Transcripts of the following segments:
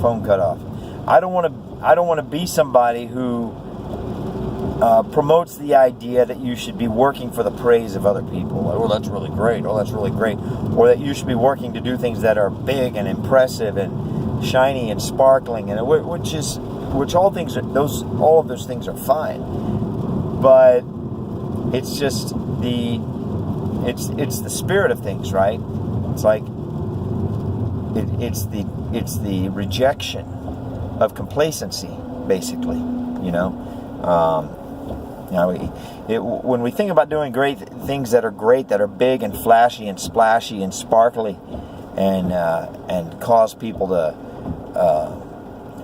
phone cut off. I don't want to be somebody who promotes the idea that you should be working for the praise of other people. Oh, that's really great. Oh, that's really great. Or that you should be working to do things that are big and impressive and shiny and sparkling, and all of those things are fine. But it's just it's the spirit of things, right? It's like it's the rejection of complacency, basically. When we think about doing great things that are great, that are big and flashy and splashy and sparkly, and cause people to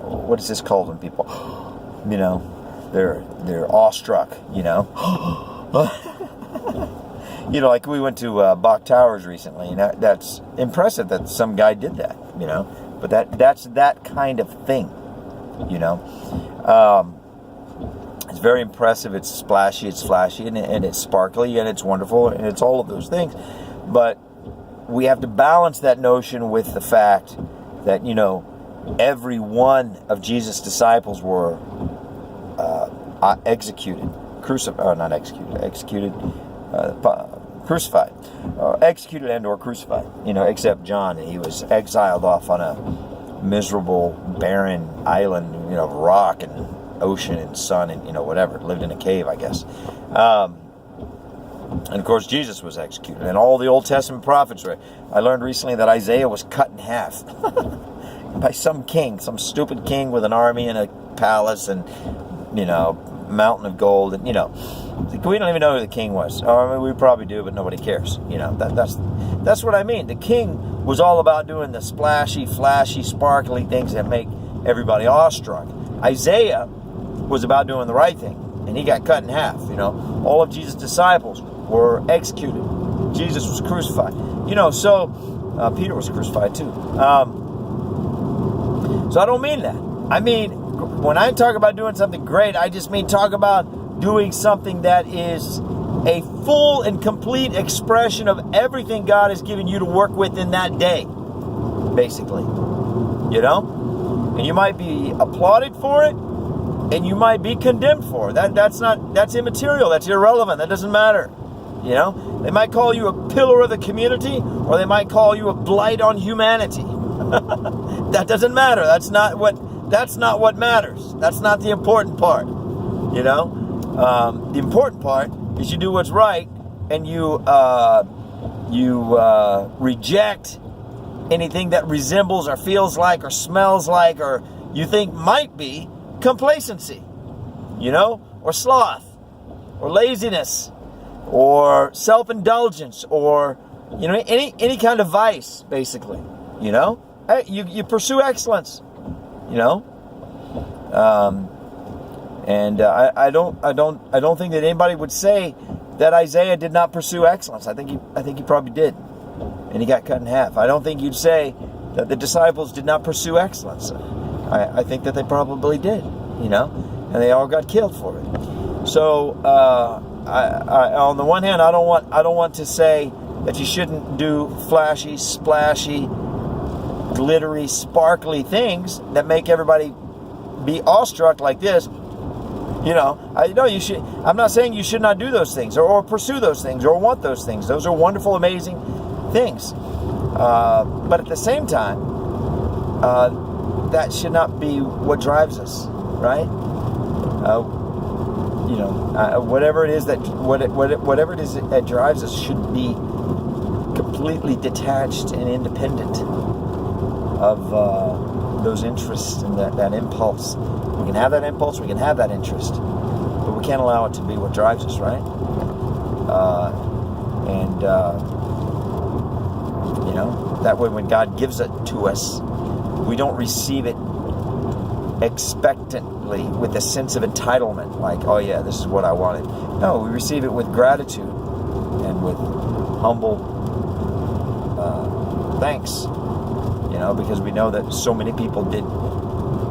what is this called when people, they're awestruck, like we went to Bach Towers recently, and that's impressive that some guy did that, but that's that kind of thing, It's very impressive, it's splashy, it's flashy, and it's sparkly, and it's wonderful, and it's all of those things. But we have to balance that notion with the fact that, every one of Jesus' disciples were executed, crucified, executed and or crucified, except John. He was exiled off on a miserable, barren island, of rock and ocean and sun and whatever, lived in a cave, I guess. And of course Jesus was executed, and all the Old Testament prophets were. I learned recently that Isaiah was cut in half by some king, some stupid king with an army and a palace and mountain of gold, and we don't even know who the king was. We probably do, but nobody cares. That's what I mean. The king was all about doing the splashy, flashy, sparkly things that make everybody awestruck. Isaiah was about doing the right thing, and he got cut in half. All of Jesus' disciples were executed. Jesus was crucified. So Peter was crucified too. So I don't mean that. I mean, when I talk about doing something great, I just mean talk about doing something that is a full and complete expression of everything God has given you to work with in that day, basically. And you might be applauded for it, and you might be condemned for it. That's immaterial. That's irrelevant. That doesn't matter. They might call you a pillar of the community, or they might call you a blight on humanity. That doesn't matter. That's not what matters. That's not the important part. The important part is you do what's right, and you reject anything that resembles or feels like or smells like or you think might be complacency, or sloth, or laziness, or self-indulgence, or any kind of vice, basically. Hey, you pursue excellence, and I don't think that anybody would say that Isaiah did not pursue excellence. I think he probably did, and he got cut in half. I don't think you'd say that the disciples did not pursue excellence. I think that they probably did, and they all got killed for it. So I on the one hand, I don't want to say that you shouldn't do flashy, splashy, glittery, sparkly things that make everybody be awestruck like this. I know you should. I'm not saying you should not do those things or pursue those things or want those things. Those are wonderful, amazing things. But at the same time, that should not be what drives us, right? Whatever it is that drives us should be completely detached and independent of those interests and that impulse. We can have that impulse, we can have that interest, but we can't allow it to be what drives us, right? That way when God gives it to us, we don't receive it expectantly with a sense of entitlement, like, oh yeah, this is what I wanted. No, we receive it with gratitude and with humble thanks, because we know that so many people did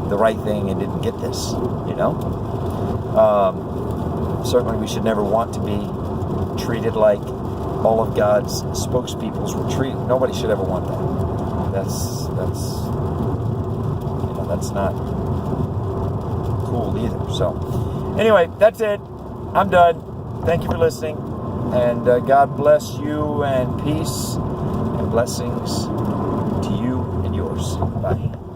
the right thing and didn't get this, Certainly we should never want to be treated like all of God's spokespeoples were treated. Nobody should ever want that. that's not cool either. So, anyway, that's it. I'm done. Thank you for listening. And God bless you, and peace and blessings to you and yours. Bye.